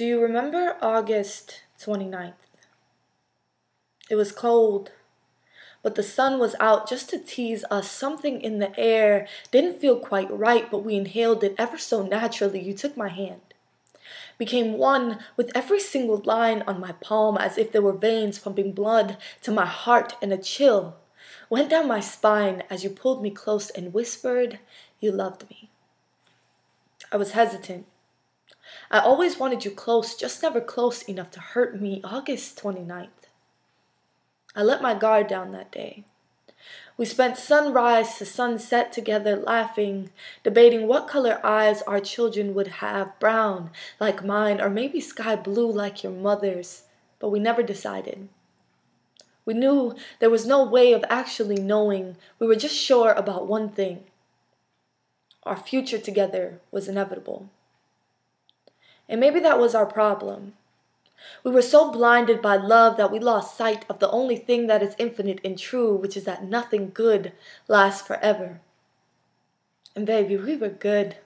Do you remember August 29th? It was cold, but the sun was out just to tease us. Something in the air didn't feel quite right, but we inhaled it ever so naturally. You took my hand, became one with every single line on my palm, as if there were veins pumping blood to my heart, and a chill went down my spine as you pulled me close and whispered you loved me. I was hesitant. I always wanted you close, just never close enough to hurt me. August 29th. I let my guard down that day. We spent sunrise to sunset together, laughing, debating what color eyes our children would have, brown like mine, or maybe sky blue like your mother's, but we never decided. We knew there was no way of actually knowing. We were just sure about one thing. Our future together was inevitable. And maybe that was our problem. We were so blinded by love that we lost sight of the only thing that is infinite and true, which is that nothing good lasts forever. And baby, we were good.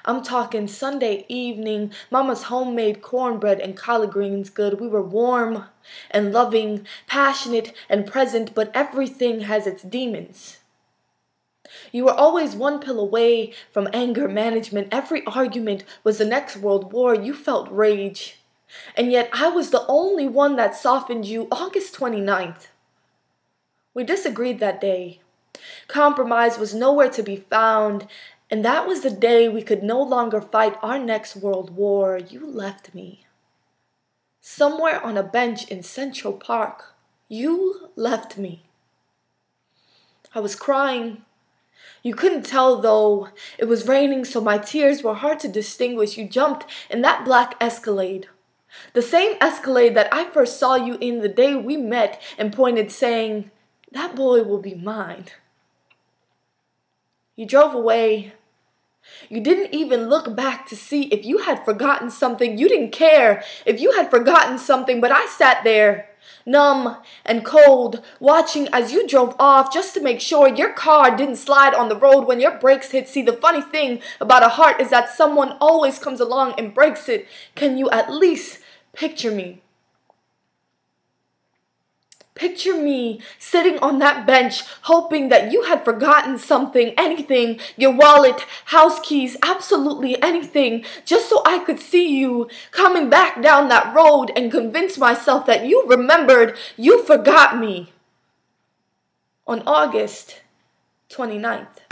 I'm talking Sunday evening, Mama's homemade cornbread and collard greens good. We were warm and loving, passionate and present, but everything has its demons. You were always one pill away from anger management. Every argument was the next world war. You felt rage. And yet I was the only one that softened you. August 29th. We disagreed that day. Compromise was nowhere to be found. And that was the day we could no longer fight our next world war. You left me. Somewhere on a bench in Central Park. You left me. I was crying. You couldn't tell though. It was raining, so my tears were hard to distinguish. You jumped in that black Escalade. The same Escalade that I first saw you in the day we met, and pointed saying, "That boy will be mine." You drove away. You didn't even look back to see if you had forgotten something. You didn't care if you had forgotten something, but I sat there, numb and cold, watching as you drove off just to make sure your car didn't slide on the road when your brakes hit. See, the funny thing about a heart is that someone always comes along and breaks it. Can you at least picture me? Picture me sitting on that bench, hoping that you had forgotten something, anything, your wallet, house keys, absolutely anything, just so I could see you coming back down that road and convince myself that you remembered, you forgot me. On August 29th.